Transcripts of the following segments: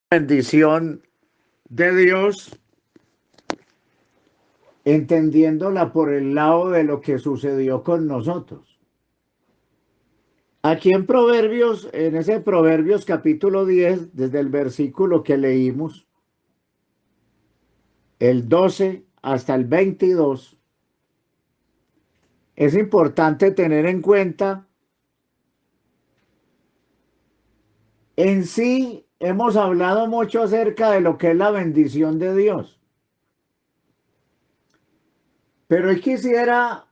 Bendición de Dios, entendiéndola por el lado de lo que sucedió con nosotros. Aquí en Proverbios, en ese Proverbios capítulo 10, desde el versículo que leímos, el 12 hasta el 22, es importante tener en cuenta, en sí hemos hablado mucho acerca de lo que es la bendición de Dios, pero hoy quisiera,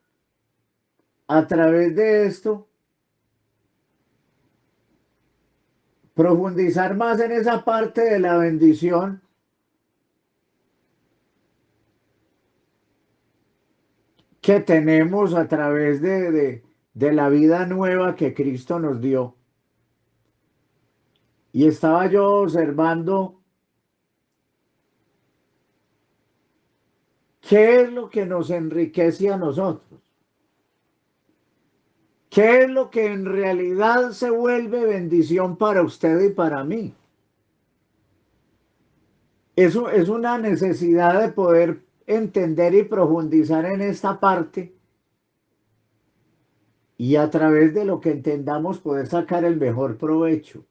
a través de esto, profundizar más en esa parte de la bendición que tenemos a través de la vida nueva que Cristo nos dio. Y estaba yo observando qué es lo que nos enriquece a nosotros, qué es lo que en realidad se vuelve bendición para usted y para mí. Eso es una necesidad de poder entender y profundizar en esta parte y a través de lo que entendamos poder sacar el mejor provecho.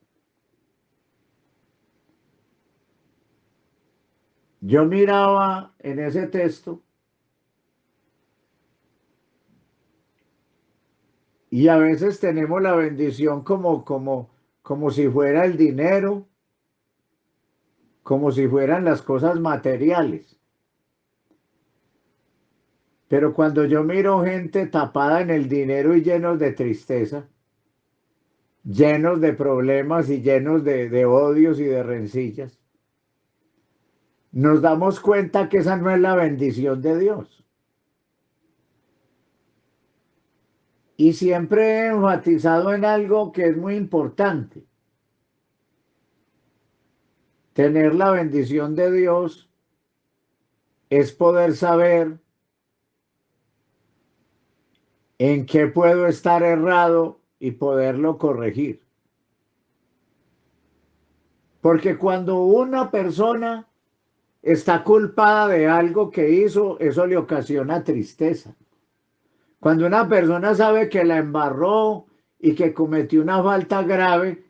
Yo miraba en ese texto y a veces tenemos la bendición como si fuera el dinero, como si fueran las cosas materiales. Pero cuando yo miro gente tapada en el dinero y llenos de tristeza, llenos de problemas y llenos de odios y de rencillas, nos damos cuenta que esa no es la bendición de Dios. Y siempre he enfatizado en algo que es muy importante. Tener la bendición de Dios es poder saber en qué puedo estar errado y poderlo corregir. Porque cuando una persona está culpada de algo que hizo, eso le ocasiona tristeza. Cuando una persona sabe que la embarró y que cometió una falta grave,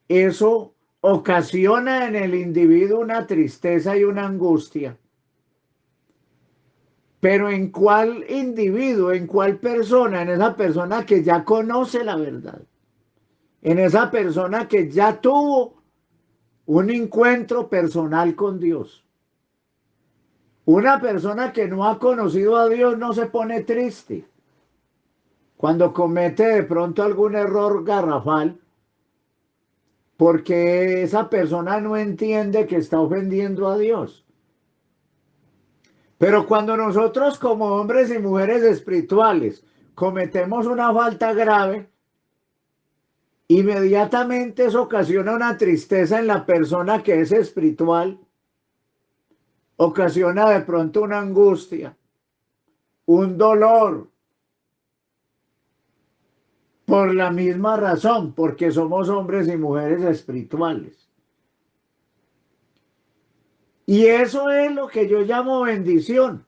eso ocasiona en el individuo una tristeza y una angustia. Pero ¿en cuál individuo, en cuál persona? En esa persona que ya conoce la verdad. En esa persona que ya tuvo un encuentro personal con Dios. Una persona que no ha conocido a Dios no se pone triste cuando comete de pronto algún error garrafal, porque esa persona no entiende que está ofendiendo a Dios. Pero cuando nosotros como hombres y mujeres espirituales cometemos una falta grave, inmediatamente eso ocasiona una tristeza en la persona que es espiritual, ocasiona de pronto una angustia, un dolor, por la misma razón, porque somos hombres y mujeres espirituales. Y eso es lo que yo llamo bendición.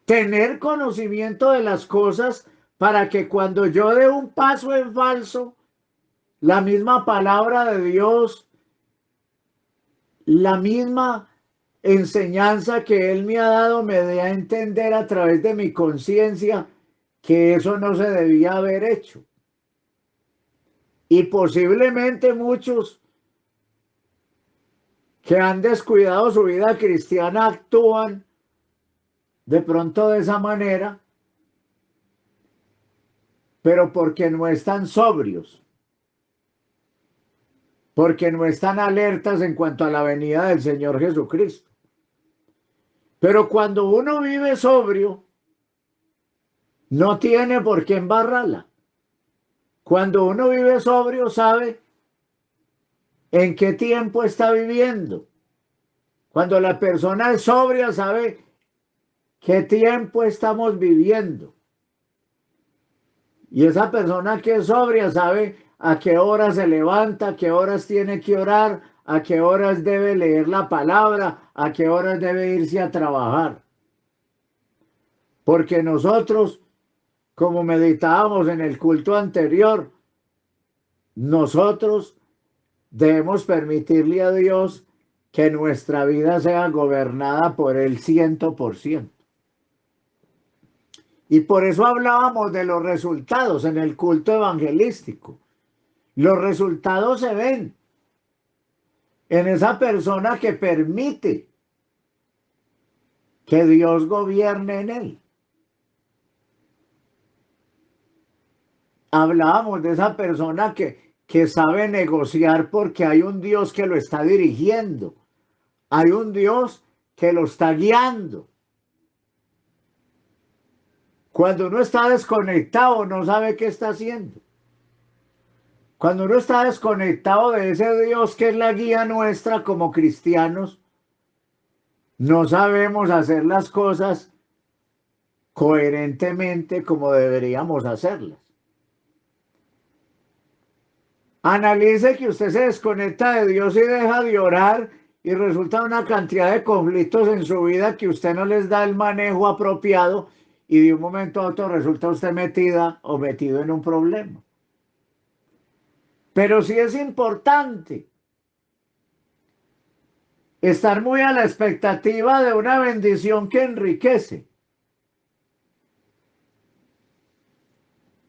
Tener conocimiento de las cosas para que cuando yo dé un paso en falso, la misma palabra de Dios, la misma enseñanza que Él me ha dado me dé a entender a través de mi conciencia que eso no se debía haber hecho. Y posiblemente muchos que han descuidado su vida cristiana actúan de pronto de esa manera, pero porque no están sobrios, porque no están alertas en cuanto a la venida del Señor Jesucristo. Pero cuando uno vive sobrio, no tiene por qué embarrarla. Cuando uno vive sobrio, sabe en qué tiempo está viviendo. Cuando la persona es sobria, sabe qué tiempo estamos viviendo. Y esa persona que es sobria sabe a qué horas se levanta, a qué horas tiene que orar, a qué horas debe leer la palabra, a qué horas debe irse a trabajar. Porque nosotros, como meditábamos en el culto anterior, nosotros debemos permitirle a Dios que nuestra vida sea gobernada por Él 100%. Y por eso hablábamos de los resultados en el culto evangelístico. Los resultados se ven en esa persona que permite que Dios gobierne en él. Hablábamos de esa persona que sabe negociar porque hay un Dios que lo está dirigiendo. Hay un Dios que lo está guiando. Cuando uno está desconectado, no sabe qué está haciendo. Cuando uno está desconectado de ese Dios que es la guía nuestra como cristianos, no sabemos hacer las cosas coherentemente como deberíamos hacerlas. Analice que usted se desconecta de Dios y deja de orar y resulta una cantidad de conflictos en su vida que usted no les da el manejo apropiado y de un momento a otro resulta usted metida o metido en un problema. Pero sí es importante estar muy a la expectativa de una bendición que enriquece.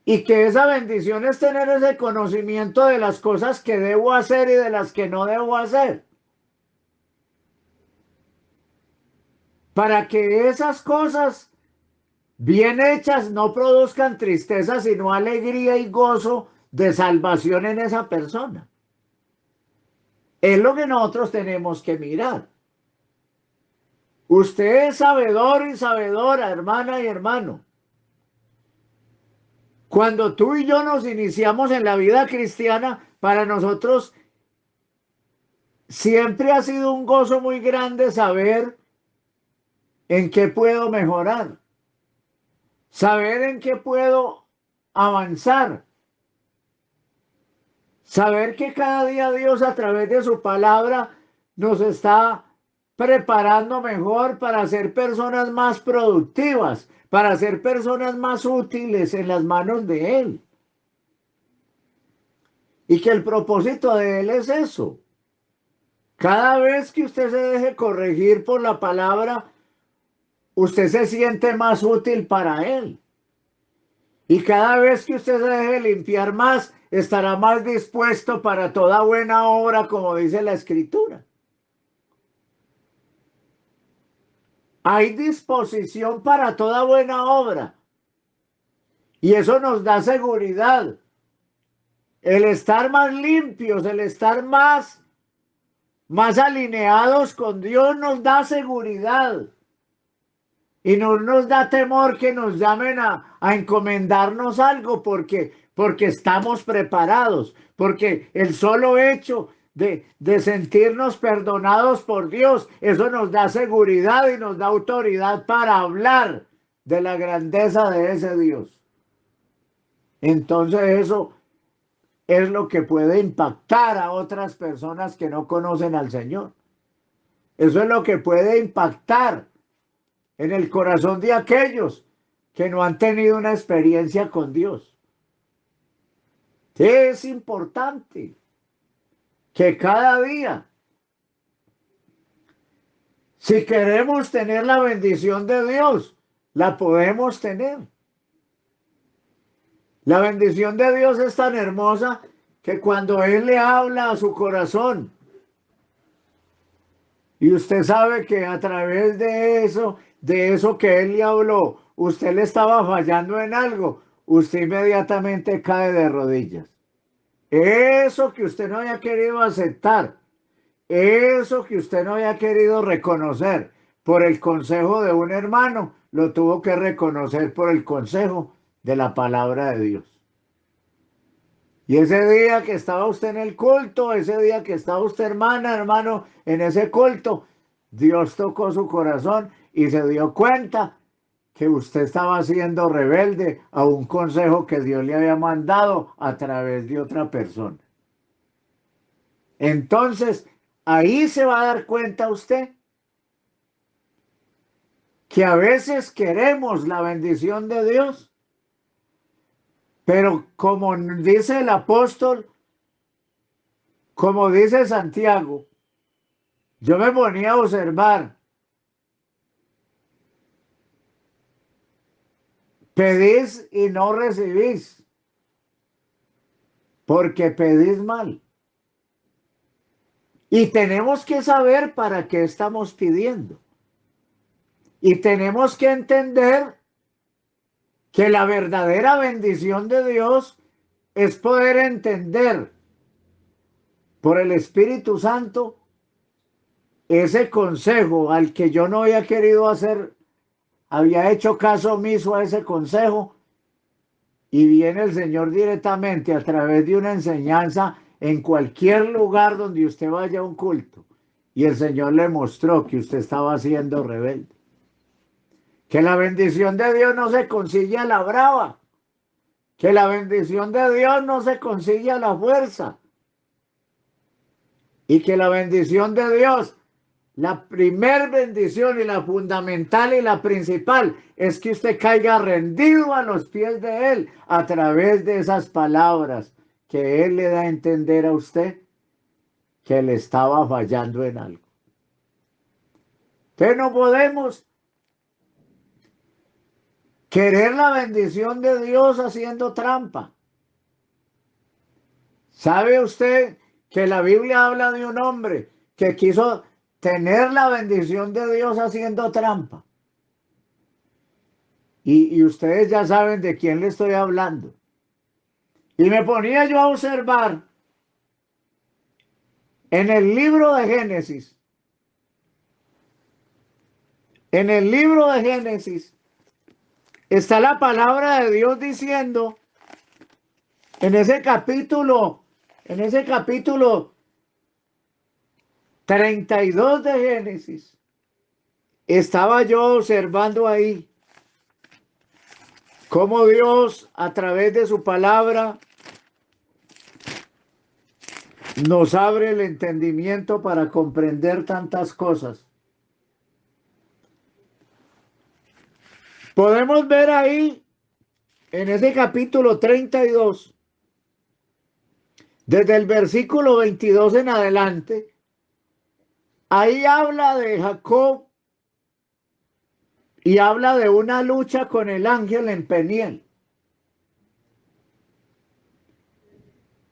Y que esa bendición es tener ese conocimiento de las cosas que debo hacer y de las que no debo hacer. Para que esas cosas bien hechas no produzcan tristeza, sino alegría y gozo de salvación en esa persona. Es lo que nosotros tenemos que mirar. Usted es sabedor y sabedora, hermana y hermano. Cuando tú y yo nos iniciamos en la vida cristiana, para nosotros siempre ha sido un gozo muy grande saber en qué puedo mejorar, saber en qué puedo avanzar, saber que cada día Dios a través de su palabra nos está preparando mejor para ser personas más productivas, para ser personas más útiles en las manos de Él. Y que el propósito de Él es eso. Cada vez que usted se deje corregir por la palabra, usted se siente más útil para Él. Y cada vez que usted se deje limpiar más, estará más dispuesto para toda buena obra, como dice la Escritura. Hay disposición para toda buena obra. Y eso nos da seguridad. El estar más limpios, el estar más alineados con Dios nos da seguridad. Y no nos da temor que nos llamen a encomendarnos algo porque estamos preparados, porque el solo hecho de sentirnos perdonados por Dios, eso nos da seguridad y nos da autoridad para hablar de la grandeza de ese Dios. Entonces eso es lo que puede impactar a otras personas que no conocen al Señor. Eso es lo que puede impactar en el corazón de aquellos que no han tenido una experiencia con Dios. Es importante que cada día, si queremos tener la bendición de Dios, la podemos tener. La bendición de Dios es tan hermosa que cuando Él le habla a su corazón, y usted sabe que a través de eso que Él le habló, usted le estaba fallando en algo, usted inmediatamente cae de rodillas. Eso que usted no había querido aceptar, eso que usted no había querido reconocer por el consejo de un hermano, lo tuvo que reconocer por el consejo de la palabra de Dios. Y ese día que estaba usted en el culto, ese día que estaba usted, hermano, en ese culto, Dios tocó su corazón y se dio cuenta que usted estaba siendo rebelde a un consejo que Dios le había mandado a través de otra persona. Entonces, ahí se va a dar cuenta usted que a veces queremos la bendición de Dios, pero como dice el apóstol, como dice Santiago, yo me ponía a observar, pedís y no recibís, porque pedís mal. Y tenemos que saber para qué estamos pidiendo. Y tenemos que entender que la verdadera bendición de Dios es poder entender por el Espíritu Santo ese consejo al que yo no había querido hacer, había hecho caso omiso a ese consejo, y viene el Señor directamente a través de una enseñanza en cualquier lugar donde usted vaya a un culto, y el Señor le mostró que usted estaba siendo rebelde, que la bendición de Dios no se consigue a la brava, que la bendición de Dios no se consigue a la fuerza, y que la bendición de Dios, la primer bendición y la fundamental y la principal, es que usted caiga rendido a los pies de Él a través de esas palabras que Él le da a entender a usted que le estaba fallando en algo. Entonces no podemos querer la bendición de Dios haciendo trampa. ¿Sabe usted que la Biblia habla de un hombre que quiso tener la bendición de Dios haciendo trampa? Y ustedes ya saben de quién le estoy hablando. Y me ponía yo a observar en el libro de Génesis, en el libro de Génesis está la palabra de Dios diciendo, en ese capítulo 32 de Génesis, estaba yo observando ahí cómo Dios a través de su palabra nos abre el entendimiento para comprender tantas cosas. Podemos ver ahí, en ese capítulo 32, desde el versículo 22 en adelante, ahí habla de Jacob y habla de una lucha con el ángel en Peniel.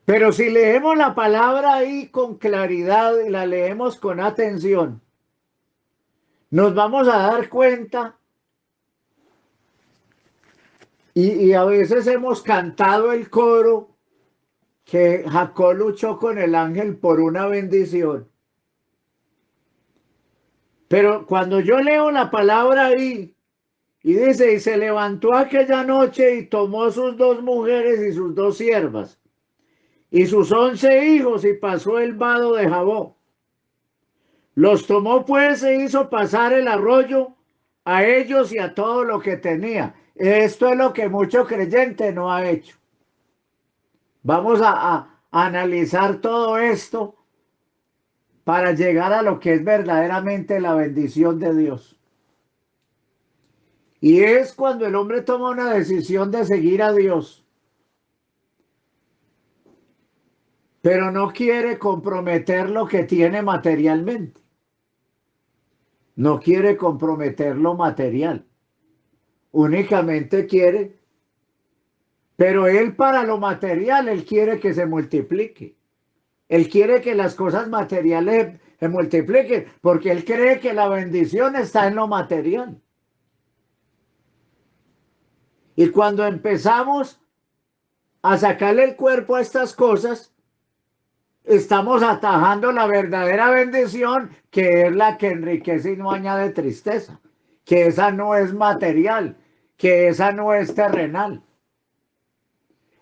Pero si leemos la palabra ahí con claridad y la leemos con atención, nos vamos a dar cuenta, y a veces hemos cantado el coro, que Jacob luchó con el ángel por una bendición. Pero cuando yo leo la palabra ahí, y dice, y se levantó aquella noche y tomó sus 2 mujeres y sus 2 siervas, y sus 11 hijos, y pasó el vado de Jabó. Los tomó pues e hizo pasar el arroyo a ellos y a todo lo que tenía. Esto es lo que mucho creyente no ha hecho. Vamos a analizar todo esto para llegar a lo que es verdaderamente la bendición de Dios. Y es cuando el hombre toma una decisión de seguir a Dios, pero no quiere comprometer lo que tiene materialmente. No quiere comprometer lo material. Únicamente quiere, pero él para lo material, él quiere que se multiplique. Él quiere que las cosas materiales se multipliquen, porque él cree que la bendición está en lo material. Y cuando empezamos a sacarle el cuerpo a estas cosas, estamos atajando la verdadera bendición, que es la que enriquece y no añade tristeza, que esa no es material, que esa no es terrenal.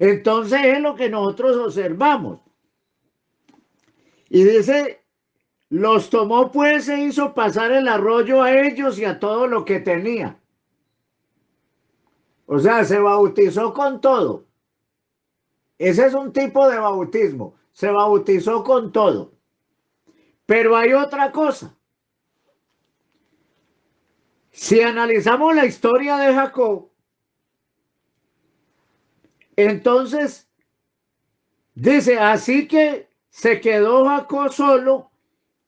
Entonces es lo que nosotros observamos. Y dice, los tomó pues e hizo pasar el arroyo a ellos y a todo lo que tenía. O sea, se bautizó con todo. Ese es un tipo de bautismo. Se bautizó con todo. Pero hay otra cosa. Si analizamos la historia de Jacob, entonces dice, así que se quedó Jacob solo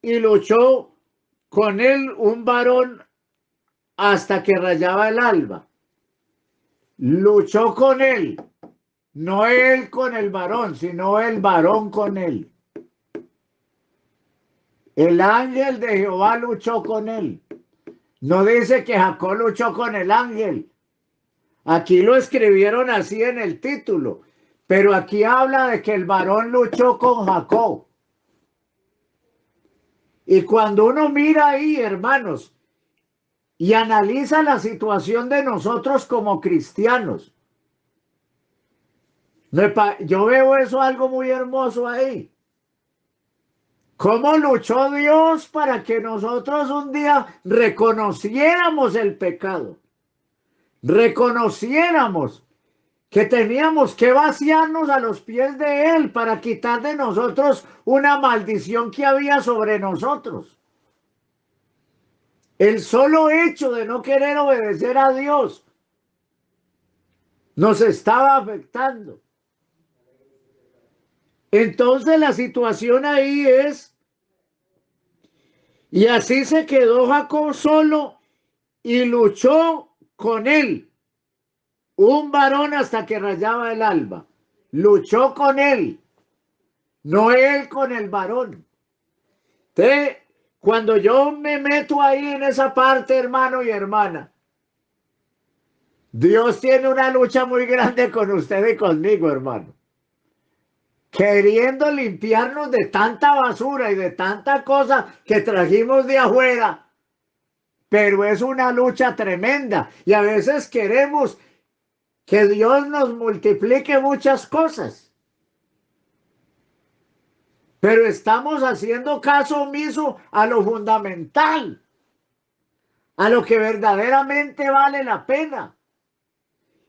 y luchó con él un varón hasta que rayaba el alba. Luchó con él, no él con el varón, sino el varón con él. El ángel de Jehová luchó con él. No dice que Jacob luchó con el ángel. Aquí lo escribieron así en el título, pero aquí habla de que el varón luchó con Jacob. Y cuando uno mira ahí, hermanos, y analiza la situación de nosotros como cristianos, yo veo eso algo muy hermoso ahí. ¿Cómo luchó Dios para que nosotros un día reconociéramos el pecado? Reconociéramos que teníamos que vaciarnos a los pies de Él para quitar de nosotros una maldición que había sobre nosotros. El solo hecho de no querer obedecer a Dios nos estaba afectando. Entonces la situación ahí es, y así se quedó Jacob solo y luchó con él, un varón hasta que rayaba el alba. Luchó con él, no él con el varón. Entonces, cuando yo me meto ahí en esa parte, hermano y hermana, Dios tiene una lucha muy grande con usted y conmigo, hermano. Queriendo limpiarnos de tanta basura y de tanta cosa que trajimos de afuera. Pero es una lucha tremenda. Y a veces queremos que Dios nos multiplique muchas cosas. Pero estamos haciendo caso omiso a lo fundamental, a lo que verdaderamente vale la pena.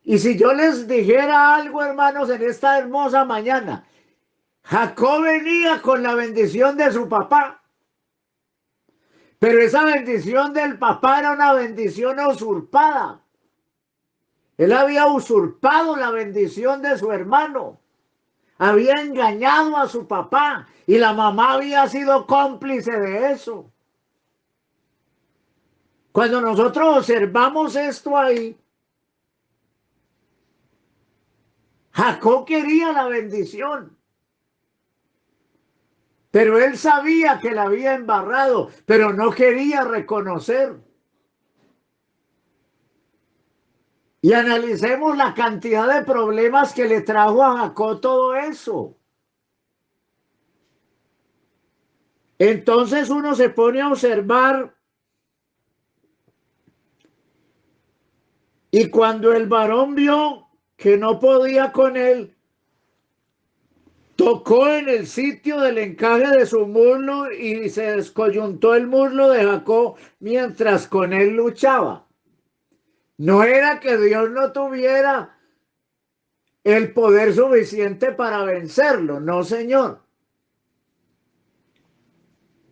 Y si yo les dijera algo, hermanos, en esta hermosa mañana, Jacob venía con la bendición de su papá, pero esa bendición del papá era una bendición usurpada. Él había usurpado la bendición de su hermano, había engañado a su papá y la mamá había sido cómplice de eso. Cuando nosotros observamos esto ahí, Jacob quería la bendición, pero él sabía que la había embarrado, pero no quería reconocer. Y analicemos la cantidad de problemas que le trajo a Jacob todo eso. Entonces uno se pone a observar y cuando el varón vio que no podía con él, tocó en el sitio del encaje de su muslo y se descoyuntó el muslo de Jacob mientras con él luchaba. No era que Dios no tuviera el poder suficiente para vencerlo, no, señor.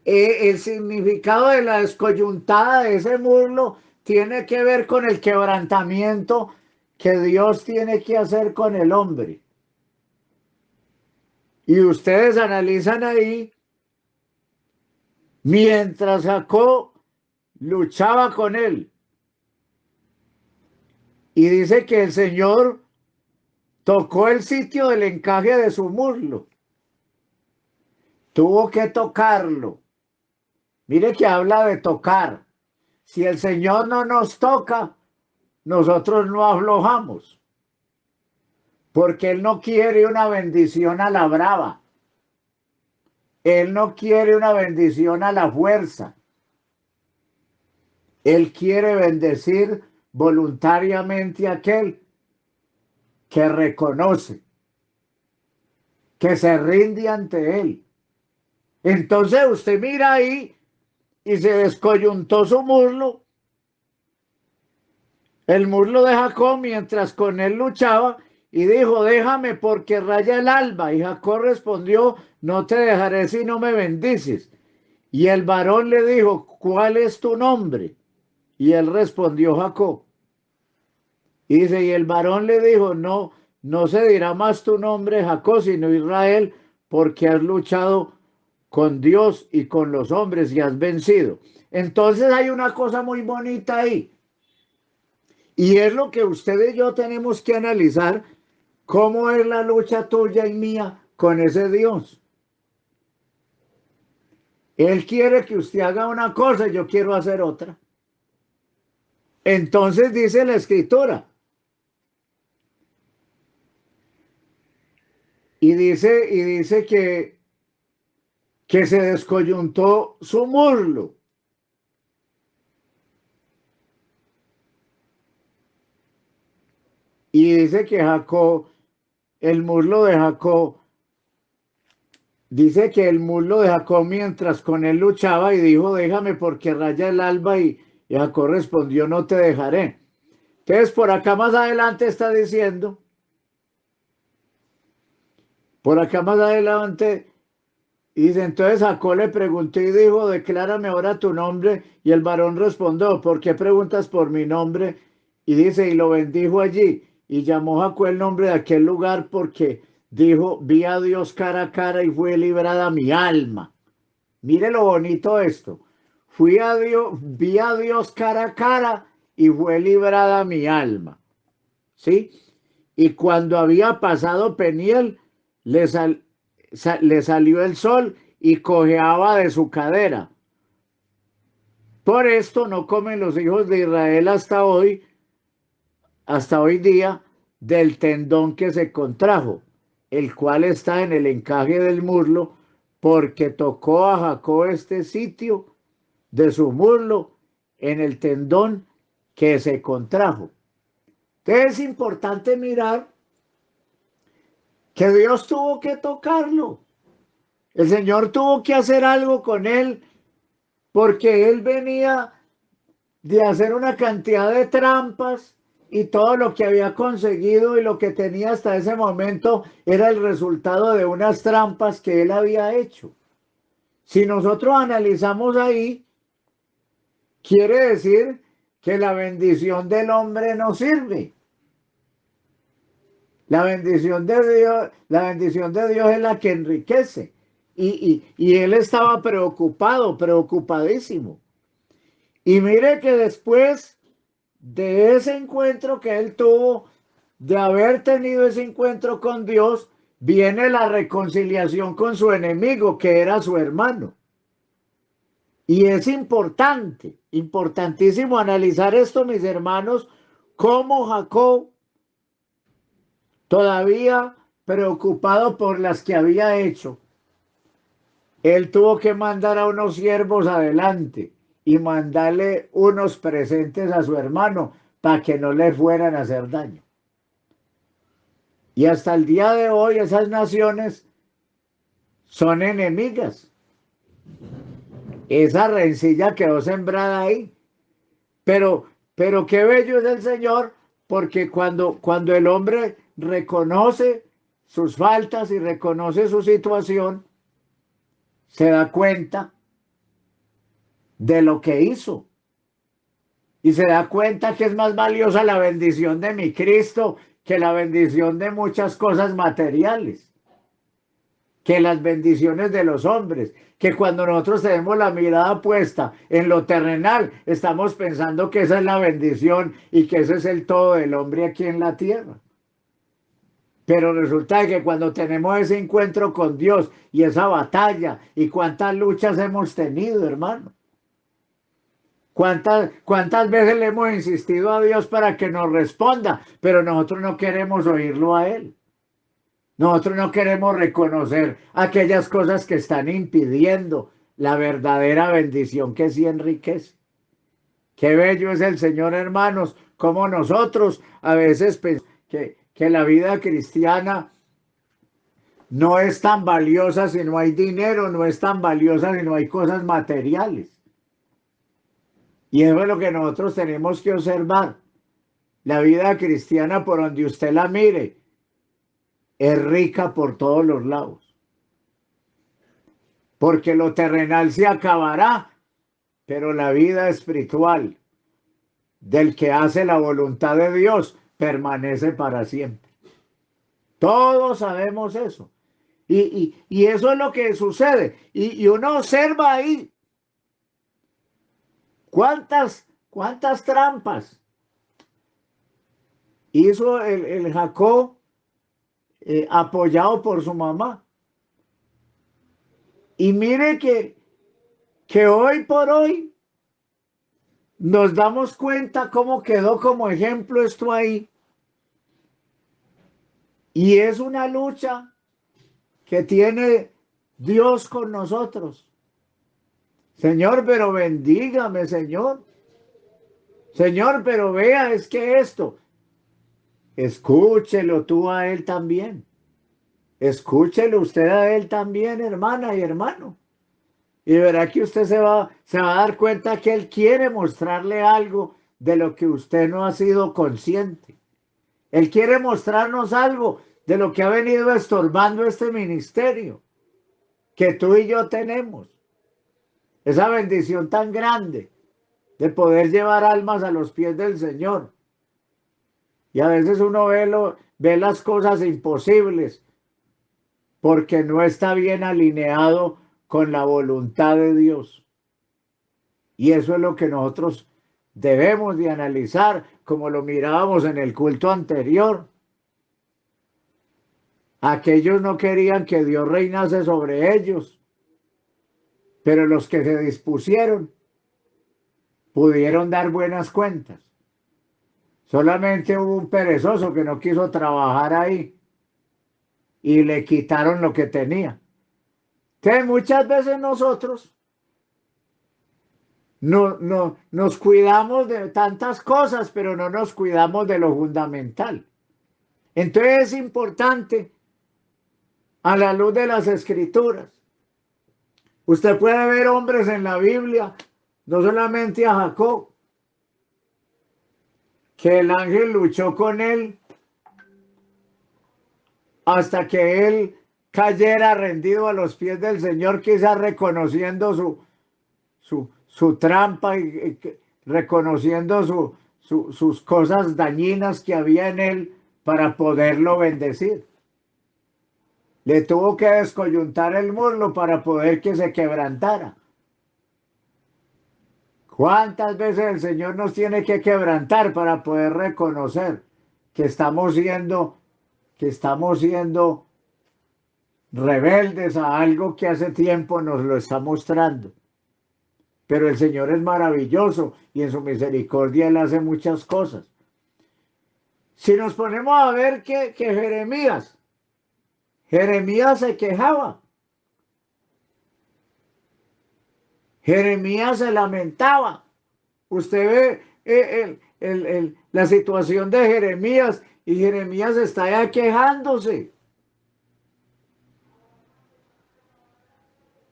El significado de la descoyuntada de ese muslo tiene que ver con el quebrantamiento que Dios tiene que hacer con el hombre. Y ustedes analizan ahí, mientras Jacob luchaba con él. Y dice que el Señor tocó el sitio del encaje de su muslo. Tuvo que tocarlo. Mire que habla de tocar. Si el Señor no nos toca, nosotros no aflojamos. Porque Él no quiere una bendición a la brava. Él no quiere una bendición a la fuerza. Él quiere bendecir voluntariamente a aquel que reconoce, que se rinde ante Él. Entonces usted mira ahí y se descoyuntó su muslo el muslo de Jacob mientras con él luchaba y dijo, déjame porque raya el alba. Y Jacob respondió, no te dejaré si no me bendices. Y el varón le dijo, ¿cuál es tu nombre? Y él respondió, Jacob. Y dice, y el varón le dijo, no, no se dirá más tu nombre Jacob, sino Israel, porque has luchado con Dios y con los hombres y has vencido. Entonces hay una cosa muy bonita ahí. Y es lo que usted y yo tenemos que analizar, cómo es la lucha tuya y mía con ese Dios. Él quiere que usted haga una cosa y yo quiero hacer otra. Entonces dice la escritura, y dice que se descoyuntó su muslo. Y dice que Jacob, el muslo de Jacob, dice que el muslo de Jacob mientras con él luchaba y dijo, déjame porque raya el alba y Jacob respondió, no te dejaré. Entonces por acá más adelante está diciendo, por acá más adelante dice, entonces Jacob le preguntó y dijo, declárame ahora tu nombre. Y el varón respondió, ¿por qué preguntas por mi nombre? Y dice, y lo bendijo allí. Y llamó Jacob el nombre de aquel lugar porque dijo, vi a Dios cara a cara y fue librada mi alma. Mire lo bonito esto. Vi a Dios cara a cara y fue librada mi alma. ¿Sí? Y cuando había pasado Peniel, le, le salió el sol y cojeaba de su cadera. Por esto no comen los hijos de Israel hasta hoy día, del tendón que se contrajo, el cual está en el encaje del muslo, porque tocó a Jacob este sitio de su muslo en el tendón que se contrajo. Entonces es importante mirar que Dios tuvo que tocarlo. El Señor tuvo que hacer algo con él porque él venía de hacer una cantidad de trampas y todo lo que había conseguido y lo que tenía hasta ese momento era el resultado de unas trampas que él había hecho. Si nosotros analizamos ahí, quiere decir que la bendición del hombre no sirve. La bendición de Dios es la que enriquece. Y él estaba preocupado, preocupadísimo. Y mire que después de ese encuentro que él tuvo, de haber tenido ese encuentro con Dios, viene la reconciliación con su enemigo, que era su hermano. Y es importante, importantísimo analizar esto, mis hermanos, cómo Jacob, todavía preocupado por las que había hecho, él tuvo que mandar a unos siervos adelante y mandarle unos presentes a su hermano para que no le fueran a hacer daño. Y hasta el día de hoy esas naciones son enemigas. Esa rencilla quedó sembrada ahí. Pero qué bello es el Señor, porque cuando el hombre reconoce sus faltas y reconoce su situación, se da cuenta de lo que hizo. Y se da cuenta que es más valiosa la bendición de mi Cristo que la bendición de muchas cosas materiales, que las bendiciones de los hombres, que cuando nosotros tenemos la mirada puesta en lo terrenal, estamos pensando que esa es la bendición y que ese es el todo del hombre aquí en la tierra. Pero resulta que cuando tenemos ese encuentro con Dios y esa batalla, y cuántas luchas hemos tenido, hermano. ¿Cuántas veces le hemos insistido a Dios para que nos responda? Pero nosotros no queremos oírlo a Él. Nosotros no queremos reconocer aquellas cosas que están impidiendo la verdadera bendición que sí enriquece. Qué bello es el Señor, hermanos, como nosotros a veces pensamos que la vida cristiana no es tan valiosa si no hay dinero, no es tan valiosa si no hay cosas materiales. Y eso es lo que nosotros tenemos que observar. La vida cristiana, por donde usted la mire, es rica por todos los lados. Porque lo terrenal se acabará, pero la vida espiritual del que hace la voluntad de Dios permanece para siempre. Todos sabemos eso. Y eso es lo que sucede. Y uno observa ahí cuántas trampas hizo el Jacob, apoyado por su mamá. Y mire que hoy por hoy nos damos cuenta cómo quedó como ejemplo esto ahí. Y es una lucha que tiene Dios con nosotros. Señor, pero bendígame, Señor. Señor, pero vea, es que esto. Escúchelo tú a él también. Escúchelo usted a él también, hermana y hermano. Y verá que usted se va a dar cuenta que él quiere mostrarle algo de lo que usted no ha sido consciente. Él quiere mostrarnos algo de lo que ha venido estorbando este ministerio que tú y yo tenemos. Esa bendición tan grande de poder llevar almas a los pies del Señor. Y a veces uno ve las cosas imposibles porque no está bien alineado con la voluntad de Dios. Y eso es lo que nosotros debemos de analizar, como lo mirábamos en el culto anterior. Aquellos no querían que Dios reinase sobre ellos, pero los que se dispusieron pudieron dar buenas cuentas. Solamente hubo un perezoso que no quiso trabajar ahí y le quitaron lo que tenía. Entonces muchas veces nosotros nos cuidamos de tantas cosas, pero no nos cuidamos de lo fundamental. Entonces es importante, a la luz de las Escrituras, usted puede ver hombres en la Biblia, no solamente a Jacob, que el ángel luchó con él hasta que él cayera rendido a los pies del Señor, quizás reconociendo su trampa y reconociendo sus cosas dañinas que había en él para poderlo bendecir. Le tuvo que descoyuntar el muslo para poder que se quebrantara. ¿Cuántas veces el Señor nos tiene que quebrantar para poder reconocer que estamos siendo rebeldes a algo que hace tiempo nos lo está mostrando? Pero el Señor es maravilloso y en su misericordia Él hace muchas cosas. Si nos ponemos a ver que Jeremías se quejaba. Jeremías se lamentaba. Usted ve la situación de Jeremías y Jeremías está ya quejándose.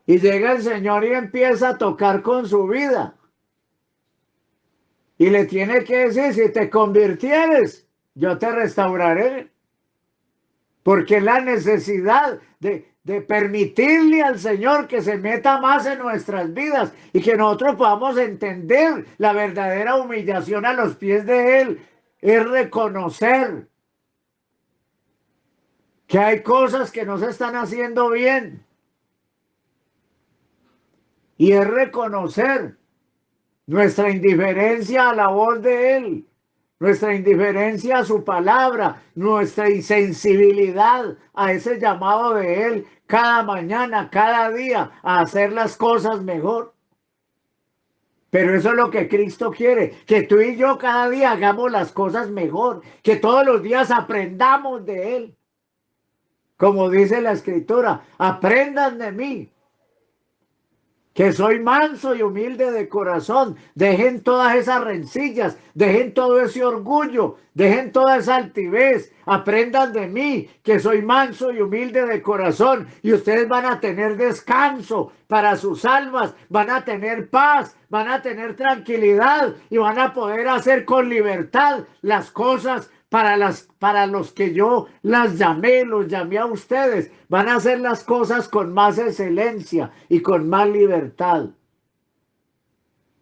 Y llega el Señor y empieza a tocar con su vida. Y le tiene que decir, si te convirtieres, yo te restauraré. Porque la necesidad de permitirle al Señor que se meta más en nuestras vidas y que nosotros podamos entender la verdadera humillación a los pies de Él, es reconocer que hay cosas que no se están haciendo bien. Y es reconocer nuestra indiferencia a la voz de Él, nuestra indiferencia a su palabra, nuestra insensibilidad a ese llamado de Él cada mañana, cada día, a hacer las cosas mejor. Pero eso es lo que Cristo quiere, que tú y yo cada día hagamos las cosas mejor, que todos los días aprendamos de Él. Como dice la Escritura, aprendan de mí, que soy manso y humilde de corazón. Dejen todas esas rencillas, dejen todo ese orgullo, dejen toda esa altivez. Aprendan de mí, que soy manso y humilde de corazón, y ustedes van a tener descanso para sus almas, van a tener paz, van a tener tranquilidad y van a poder hacer con libertad las cosas para los que yo los llamé a ustedes. Van a hacer las cosas con más excelencia y con más libertad.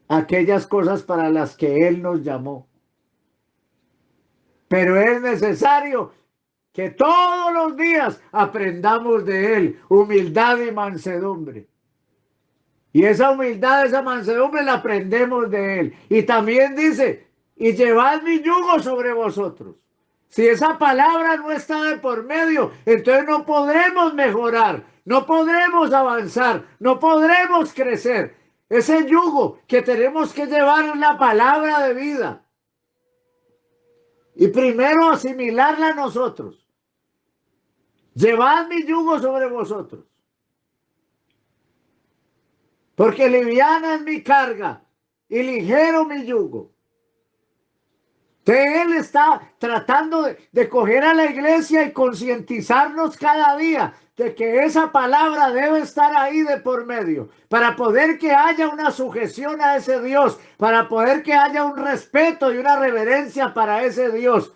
Aquellas cosas para las que Él nos llamó. Pero es necesario que todos los días aprendamos de Él humildad y mansedumbre. Y esa humildad, esa mansedumbre la aprendemos de Él. Y también dice, y llevad mi yugo sobre vosotros. Si esa palabra no está de por medio, entonces no podremos mejorar, no podremos avanzar, no podremos crecer. Ese yugo que tenemos que llevar es la palabra de vida. Y primero asimilarla a nosotros. Llevad mi yugo sobre vosotros. Porque liviana es mi carga y ligero mi yugo. Él está tratando de coger a la iglesia y concientizarnos cada día de que esa palabra debe estar ahí de por medio, para poder que haya una sujeción a ese Dios, para poder que haya un respeto y una reverencia para ese Dios,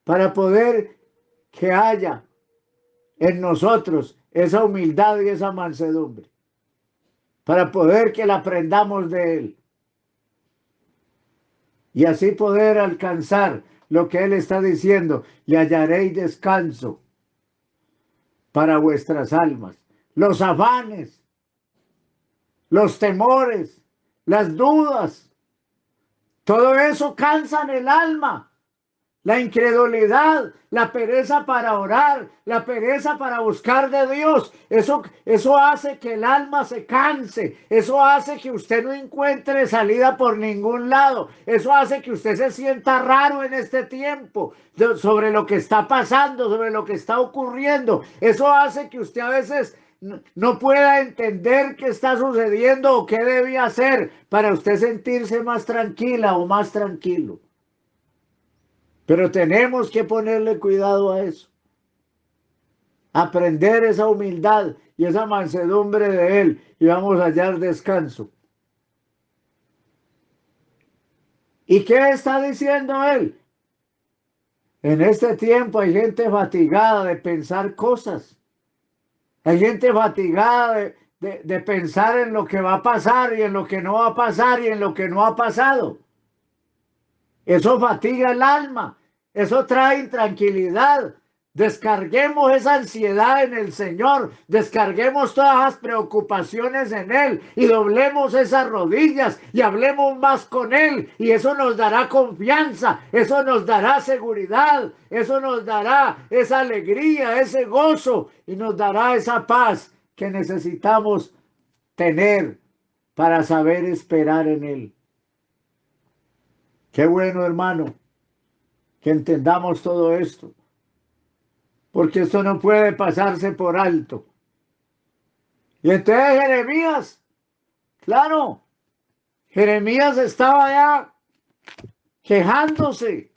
para poder que haya en nosotros esa humildad y esa mansedumbre, para poder que la aprendamos de Él. Y así poder alcanzar lo que Él está diciendo, y hallaréis descanso para vuestras almas. Los afanes, los temores, las dudas, todo eso cansan el alma. La incredulidad, la pereza para orar, la pereza para buscar de Dios, eso hace que el alma se canse, eso hace que usted no encuentre salida por ningún lado, eso hace que usted se sienta raro en este tiempo, sobre lo que está pasando, sobre lo que está ocurriendo, eso hace que usted a veces no pueda entender qué está sucediendo o qué debe hacer para usted sentirse más tranquila o más tranquilo. Pero tenemos que ponerle cuidado a eso. Aprender esa humildad y esa mansedumbre de Él, y vamos a hallar descanso. ¿Y qué está diciendo Él? En este tiempo hay gente fatigada de pensar cosas. Hay gente fatigada de pensar en lo que va a pasar y en lo que no va a pasar y en lo que no ha pasado. Eso fatiga el alma. Eso trae intranquilidad. Descarguemos esa ansiedad en el Señor, descarguemos todas las preocupaciones en Él y doblemos esas rodillas y hablemos más con Él, y eso nos dará confianza, eso nos dará seguridad, eso nos dará esa alegría, ese gozo, y nos dará esa paz que necesitamos tener para saber esperar en Él. Qué bueno, hermano, que entendamos todo esto, porque esto no puede pasarse por alto. Y entonces Jeremías, claro, Jeremías estaba ya quejándose.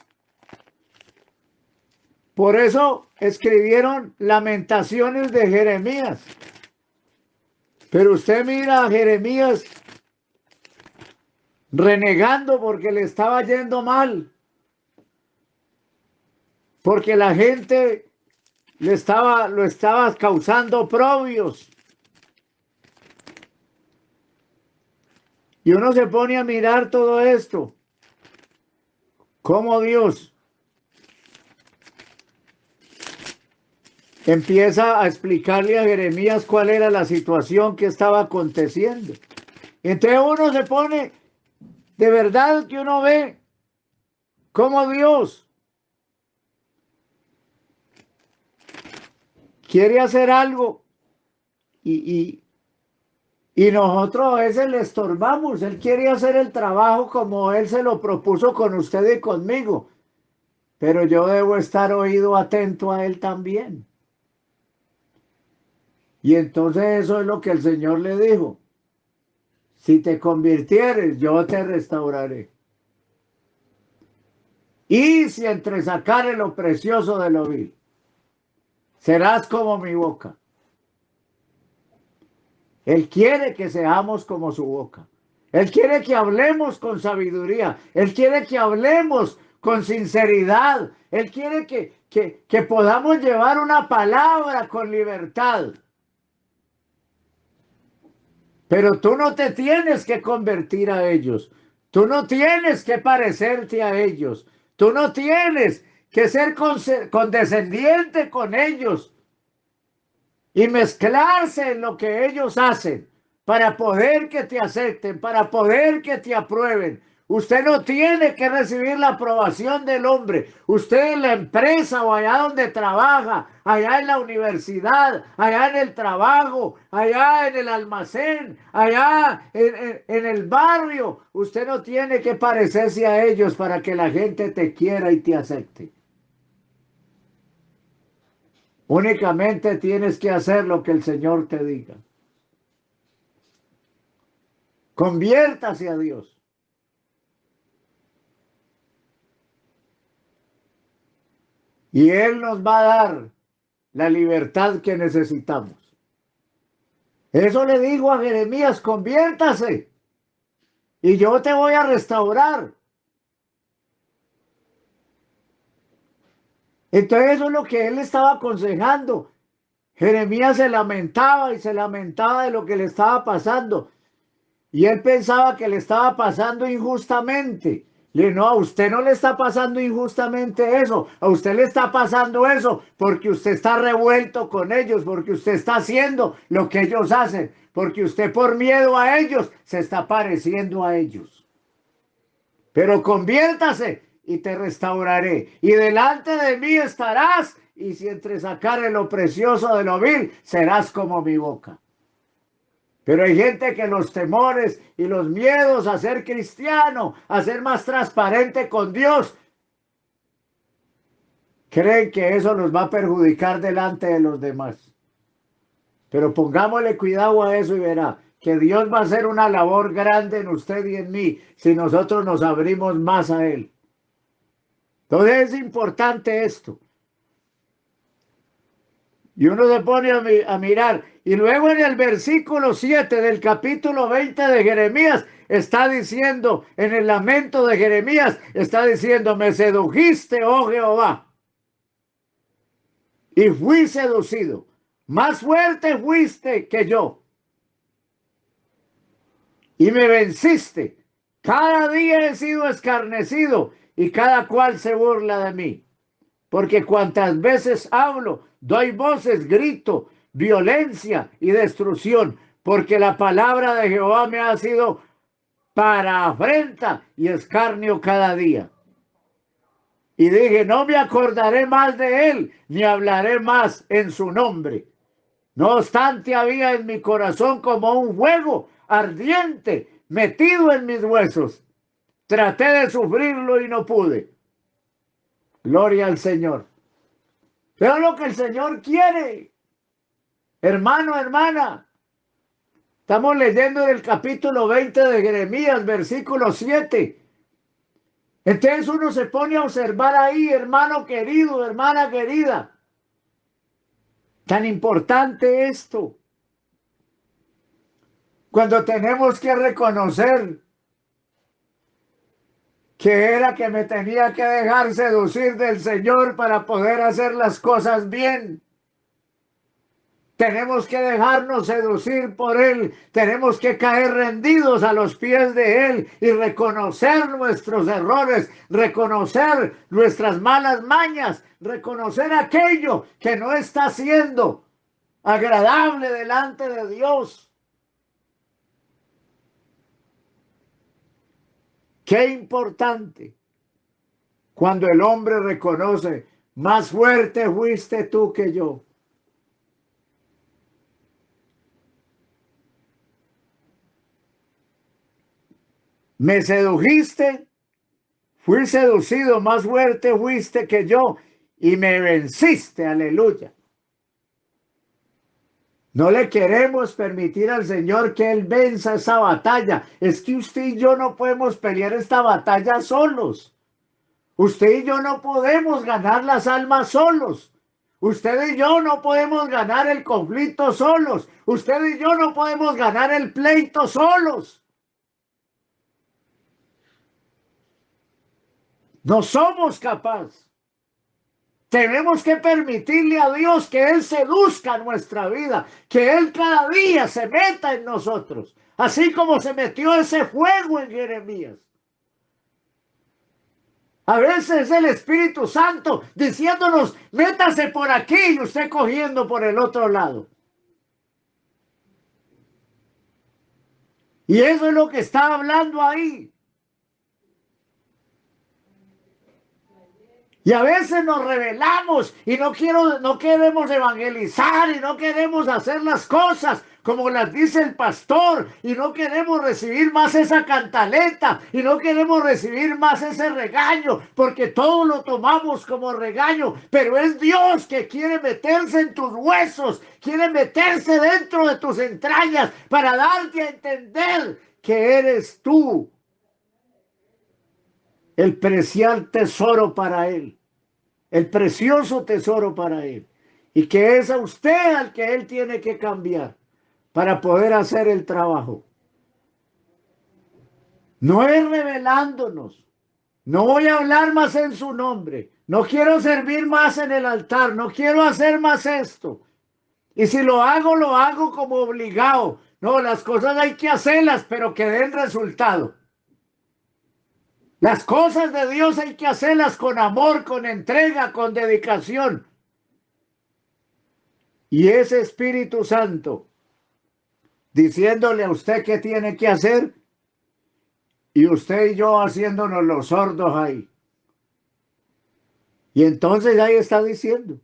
Por eso escribieron Lamentaciones de Jeremías. Pero usted mira a Jeremías renegando porque le estaba yendo mal, porque la gente lo estaba causando oprobios. Y uno se pone a mirar todo esto, cómo Dios empieza a explicarle a Jeremías cuál era la situación que estaba aconteciendo. Entonces uno se pone, de verdad que uno ve cómo Dios quiere hacer algo y nosotros a veces le estorbamos. Él quiere hacer el trabajo como Él se lo propuso con usted y conmigo, pero yo debo estar oído atento a Él también. Y entonces eso es lo que el Señor le dijo. Si te convirtieres, yo te restauraré. Y si entresacares lo precioso de lo vil, serás como mi boca. Él quiere que seamos como su boca. Él quiere que hablemos con sabiduría. Él quiere que hablemos con sinceridad. Él quiere que podamos llevar una palabra con libertad. Pero tú no te tienes que convertir a ellos. Tú no tienes que parecerte a ellos. Tú no tienes que ser condescendiente con ellos y mezclarse en lo que ellos hacen para poder que te acepten, para poder que te aprueben. Usted no tiene que recibir la aprobación del hombre. Usted en la empresa o allá donde trabaja, allá en la universidad, allá en el trabajo, allá en el almacén, allá en el barrio, usted no tiene que parecerse a ellos para que la gente te quiera y te acepte. Únicamente tienes que hacer lo que el Señor te diga. Conviértase a Dios. Y Él nos va a dar la libertad que necesitamos. Eso le digo a Jeremías, conviértase y yo te voy a restaurar. Entonces eso es lo que él estaba aconsejando. Jeremías se lamentaba y se lamentaba de lo que le estaba pasando. Y él pensaba que le estaba pasando injustamente. Le no, a usted no le está pasando injustamente eso. A usted le está pasando eso porque usted está revuelto con ellos, porque usted está haciendo lo que ellos hacen, porque usted por miedo a ellos se está pareciendo a ellos. Pero conviértase y te restauraré. Y delante de mí estarás. Y si entresacares lo precioso de lo vil, serás como mi boca. Pero hay gente que los temores y los miedos a ser cristiano, a ser más transparente con Dios, creen que eso nos va a perjudicar delante de los demás. Pero pongámosle cuidado a eso y verá que Dios va a hacer una labor grande en usted y en mí si nosotros nos abrimos más a Él. Entonces es importante esto. Y uno se pone a mirar. Y luego en el versículo 7 del capítulo 20 de Jeremías está diciendo, en el lamento de Jeremías, está diciendo, me sedujiste, oh Jehová, y fui seducido. Más fuerte fuiste que yo. Y me venciste. Cada día he sido escarnecido y cada cual se burla de mí. Porque cuantas veces hablo, doy voces, grito, violencia y destrucción, porque la palabra de Jehová me ha sido para afrenta y escarnio cada día. Y dije, no me acordaré más de él, ni hablaré más en su nombre. No obstante, había en mi corazón como un fuego ardiente metido en mis huesos. Traté de sufrirlo y no pude. Gloria al Señor. Pero lo que el Señor quiere, hermano, hermana. Estamos leyendo el capítulo 20 de Jeremías, versículo 7. Entonces uno se pone a observar ahí, hermano querido, hermana querida. Tan importante esto. Cuando tenemos que reconocer que era que me tenía que dejar seducir del Señor para poder hacer las cosas bien. Tenemos que dejarnos seducir por Él. Tenemos que caer rendidos a los pies de Él y reconocer nuestros errores, reconocer nuestras malas mañas, reconocer aquello que no está siendo agradable delante de Dios. Qué importante cuando el hombre reconoce, más fuerte fuiste tú que yo. Me sedujiste, fui seducido, más fuerte fuiste que yo y me venciste, aleluya. No le queremos permitir al Señor que Él venza esa batalla. Es que usted y yo no podemos pelear esta batalla solos. Usted y yo no podemos ganar las almas solos. Usted y yo no podemos ganar el conflicto solos. Usted y yo no podemos ganar el pleito solos. No somos capaces. Tenemos que permitirle a Dios que Él seduzca nuestra vida, que Él cada día se meta en nosotros, así como se metió ese fuego en Jeremías. A veces es el Espíritu Santo diciéndonos, métase por aquí y usted cogiendo por el otro lado. Y eso es lo que está hablando ahí. Y a veces nos rebelamos y no queremos evangelizar y no queremos hacer las cosas como las dice el pastor y no queremos recibir más esa cantaleta y no queremos recibir más ese regaño porque todo lo tomamos como regaño, pero es Dios que quiere meterse en tus huesos, quiere meterse dentro de tus entrañas para darte a entender que eres tú el preciado tesoro para Él, el precioso tesoro para Él, y que es a usted al que Él tiene que cambiar para poder hacer el trabajo. No es revelándonos, no voy a hablar más en su nombre, no quiero servir más en el altar, no quiero hacer más esto, y si lo hago como obligado. No, las cosas hay que hacerlas, pero que den resultado. Las cosas de Dios hay que hacerlas con amor, con entrega, con dedicación. Y ese Espíritu Santo diciéndole a usted qué tiene que hacer y usted y yo haciéndonos los sordos ahí. Y entonces ahí está diciendo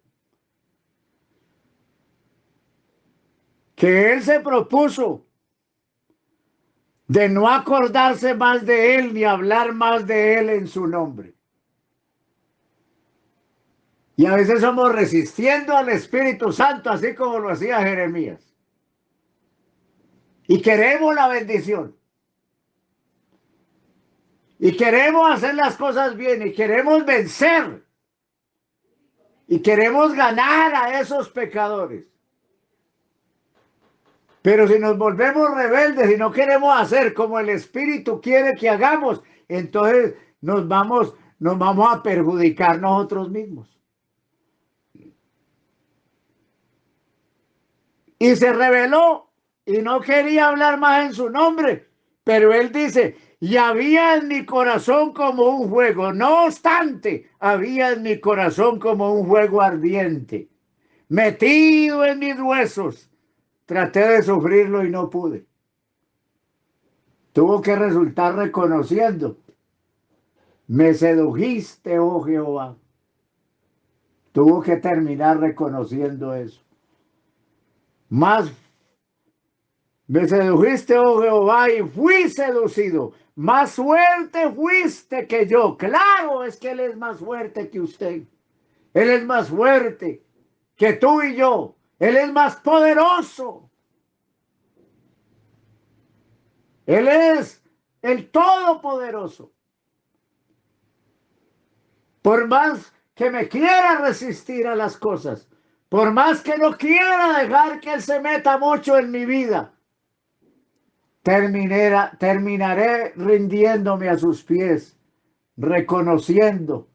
que Él se propuso de no acordarse más de Él ni hablar más de Él en su nombre. Y a veces somos resistiendo al Espíritu Santo, así como lo hacía Jeremías. Y queremos la bendición. Y queremos hacer las cosas bien. Y queremos vencer. Y queremos ganar a esos pecadores. Pero si nos volvemos rebeldes y no queremos hacer como el Espíritu quiere que hagamos, entonces nos vamos a perjudicar nosotros mismos. Y se rebeló y no quería hablar más en su nombre. Pero él dice, y había en mi corazón como un fuego. No obstante, había en mi corazón como un fuego ardiente, metido en mis huesos. Traté de sufrirlo y no pude. Tuvo que resultar reconociendo. Me sedujiste, oh Jehová. Tuvo que terminar reconociendo eso. Más me sedujiste, oh Jehová, y fui seducido. Más fuerte fuiste que yo. Claro, es que Él es más fuerte que usted. Él es más fuerte que tú y yo. Él es más poderoso. Él es el todopoderoso. Por más que me quiera resistir a las cosas, por más que no quiera dejar que Él se meta mucho en mi vida, terminaré rindiéndome a sus pies, reconociendo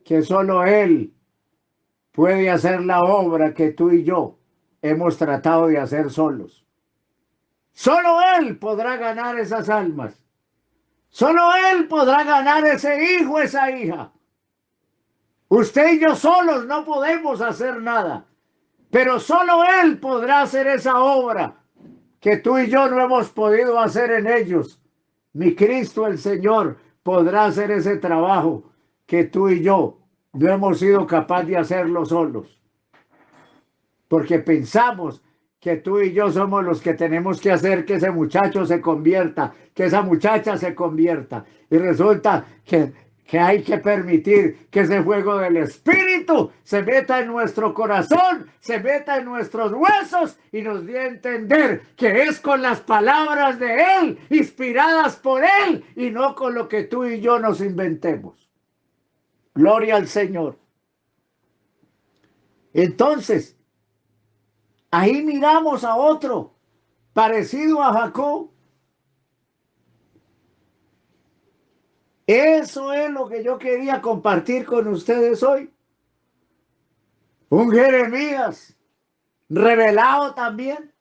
que solo Él puede hacer la obra que tú y yo hemos tratado de hacer solos. Solo Él podrá ganar esas almas. Solo Él podrá ganar ese hijo, esa hija. Usted y yo solos no podemos hacer nada, pero solo Él podrá hacer esa obra que tú y yo no hemos podido hacer en ellos. Mi Cristo el Señor podrá hacer ese trabajo que tú y yo no hemos sido capaces de hacerlo solos. Porque pensamos que tú y yo somos los que tenemos que hacer que ese muchacho se convierta, que esa muchacha se convierta. Y resulta que que hay que permitir que ese fuego del Espíritu se meta en nuestro corazón, se meta en nuestros huesos y nos dé a entender que es con las palabras de Él, inspiradas por Él, y no con lo que tú y yo nos inventemos. Gloria al Señor. Entonces, ahí miramos a otro parecido a Jacob. Eso es lo que yo quería compartir con ustedes hoy. Un Jeremías revelado también.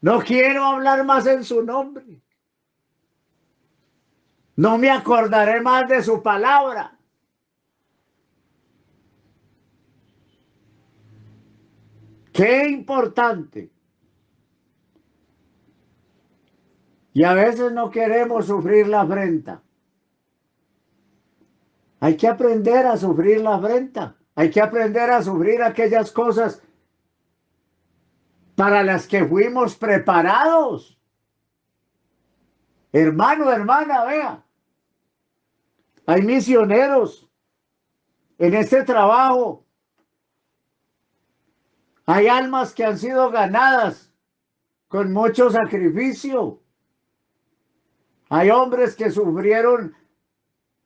No quiero hablar más en su nombre. No me acordaré más de su palabra. Qué importante. Y a veces no queremos sufrir la afrenta. Hay que aprender a sufrir la afrenta. Hay que aprender a sufrir aquellas cosas para las que fuimos preparados. Hermano, hermana, vea. Hay misioneros en este trabajo. Hay almas que han sido ganadas con mucho sacrificio. Hay hombres que sufrieron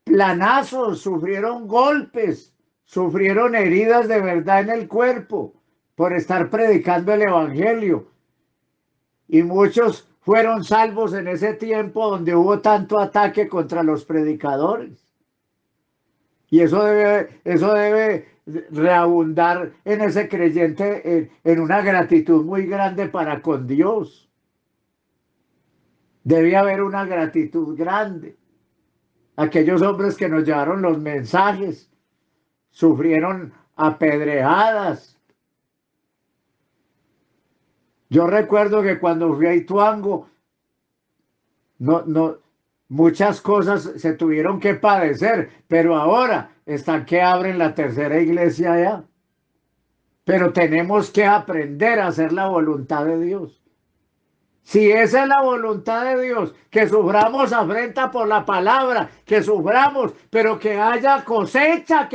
planazos, sufrieron golpes, sufrieron heridas de verdad en el cuerpo por estar predicando el evangelio. Y muchos fueron salvos en ese tiempo donde hubo tanto ataque contra los predicadores. Y eso debe reabundar en ese creyente en una gratitud muy grande para con Dios. Debe haber una gratitud grande. Aquellos hombres que nos llevaron los mensajes sufrieron apedreadas. Yo recuerdo que cuando fui a Ituango, muchas cosas se tuvieron que padecer, pero ahora están que abren la tercera iglesia allá. Pero tenemos que aprender a hacer la voluntad de Dios. Si esa es la voluntad de Dios, que suframos afrenta por la palabra, que suframos, pero que haya cosecha,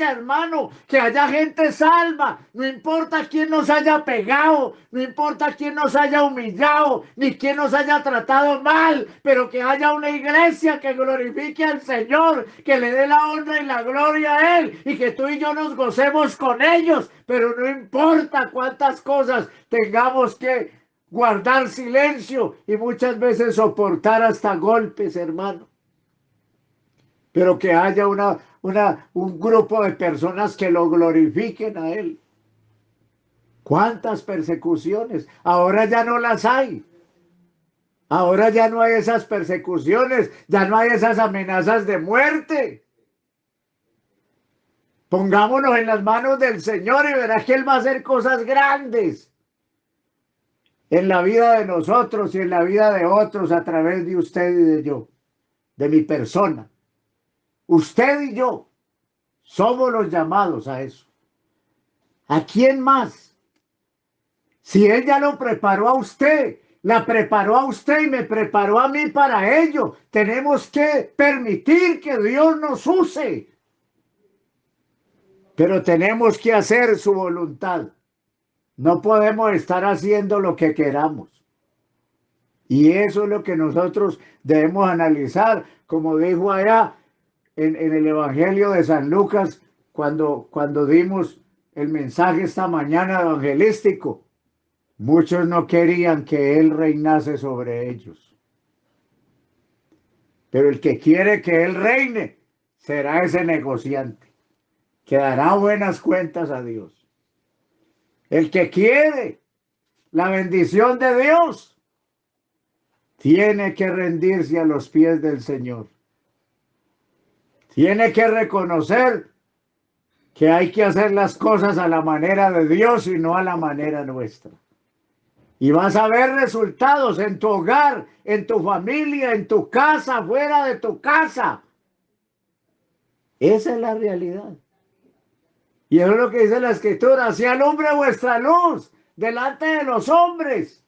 hermano, que haya gente salva. No importa quién nos haya pegado, no importa quién nos haya humillado, ni quién nos haya tratado mal, pero que haya una iglesia que glorifique al Señor, que le dé la honra y la gloria a Él, y que tú y yo nos gocemos con ellos, pero no importa cuántas cosas tengamos que guardar silencio y muchas veces soportar hasta golpes, hermano. Pero que haya un grupo de personas que lo glorifiquen a Él. ¿Cuántas persecuciones? Ahora ya no las hay. Ahora ya no hay esas persecuciones, ya no hay esas amenazas de muerte. Pongámonos en las manos del Señor y verá que Él va a hacer cosas grandes en la vida de nosotros y en la vida de otros a través de usted y de yo, de mi persona. Usted y yo somos los llamados a eso. ¿A quién más? Si Él ya lo preparó a usted, la preparó a usted y me preparó a mí para ello, tenemos que permitir que Dios nos use. Pero tenemos que hacer su voluntad. No podemos estar haciendo lo que queramos. Y eso es lo que nosotros debemos analizar, como dijo allá en el Evangelio de San Lucas, cuando dimos el mensaje esta mañana evangelístico. Muchos no querían que Él reinase sobre ellos. Pero el que quiere que Él reine será ese negociante, que dará buenas cuentas a Dios. El que quiere la bendición de Dios tiene que rendirse a los pies del Señor. Tiene que reconocer que hay que hacer las cosas a la manera de Dios y no a la manera nuestra. Y vas a ver resultados en tu hogar, en tu familia, en tu casa, fuera de tu casa. Esa es la realidad. Y eso es lo que dice la Escritura: así alumbre vuestra luz delante de los hombres.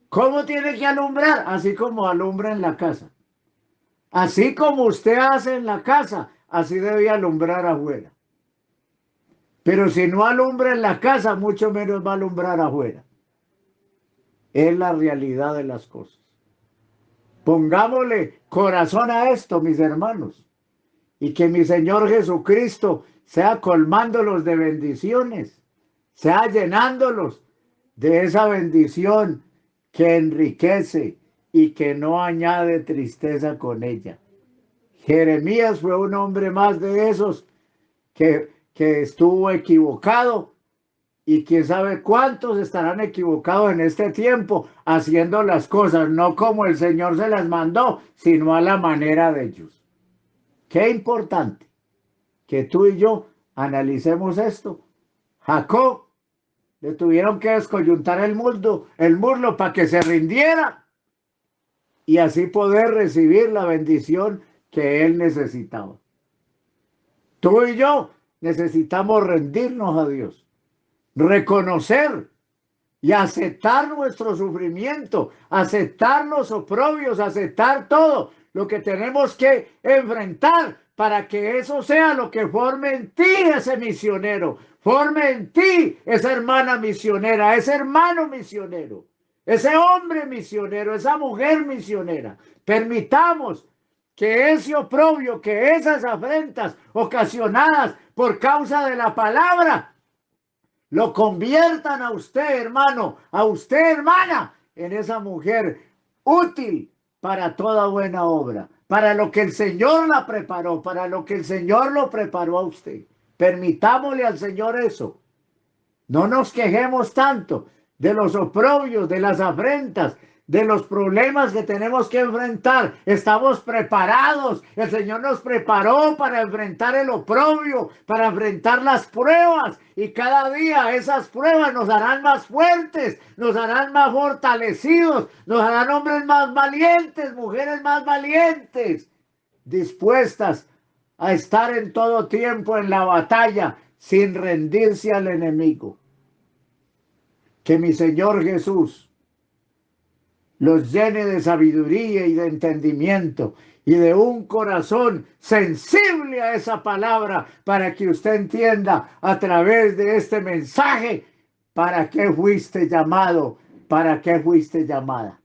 ¿Cómo tiene que alumbrar? Así como alumbra en la casa. Así como usted hace en la casa, así debe alumbrar afuera. Pero si no alumbra en la casa, mucho menos va a alumbrar afuera. Es la realidad de las cosas. Pongámosle corazón a esto, mis hermanos, y que mi Señor Jesucristo sea colmándolos de bendiciones, sea llenándolos de esa bendición que enriquece y que no añade tristeza con ella. Jeremías fue un hombre más de esos que estuvo equivocado, y quién sabe cuántos estarán equivocados en este tiempo haciendo las cosas no como el Señor se las mandó, sino a la manera de ellos. Qué importante que tú y yo analicemos esto. Jacob le tuvieron que descoyuntar el muslo para que se rindiera y así poder recibir la bendición que él necesitaba. Tú y yo necesitamos rendirnos a Dios, reconocer y aceptar nuestro sufrimiento, aceptar los oprobios, aceptar todo lo que tenemos que enfrentar para que eso sea lo que forme en ti ese misionero, forme en ti esa hermana misionera, ese hermano misionero, ese hombre misionero, esa mujer misionera. Permitamos que ese oprobio, que esas afrentas ocasionadas por causa de la palabra, lo conviertan a usted, hermano, a usted, hermana, en esa mujer útil para toda buena obra, para lo que el Señor la preparó, para lo que el Señor lo preparó a usted. Permitámosle al Señor eso. No nos quejemos tanto de los oprobios, de las afrentas, de los problemas que tenemos que enfrentar. Estamos preparados. El Señor nos preparó para enfrentar el oprobio, para enfrentar las pruebas. Y cada día esas pruebas nos harán más fuertes, nos harán más fortalecidos, nos harán hombres más valientes, mujeres más valientes, dispuestas a estar en todo tiempo en la batalla sin rendirse al enemigo. Que mi Señor Jesús los llene de sabiduría y de entendimiento y de un corazón sensible a esa palabra para que usted entienda a través de este mensaje para qué fuiste llamado, para qué fuiste llamada.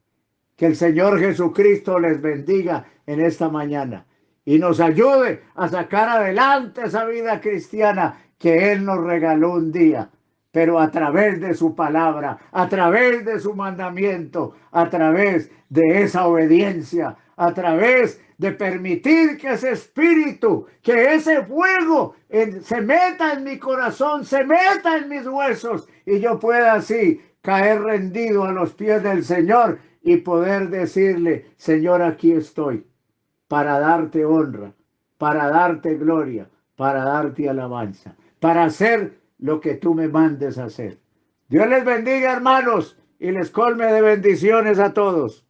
Que el Señor Jesucristo les bendiga en esta mañana y nos ayude a sacar adelante esa vida cristiana que Él nos regaló un día, pero a través de su palabra, a través de su mandamiento, a través de esa obediencia, a través de permitir que ese espíritu, que ese fuego se meta en mi corazón, se meta en mis huesos y yo pueda así caer rendido a los pies del Señor y poder decirle: Señor, aquí estoy para darte honra, para darte gloria, para darte alabanza, para hacer lo que tú me mandes hacer. Dios les bendiga, hermanos, y les colme de bendiciones a todos.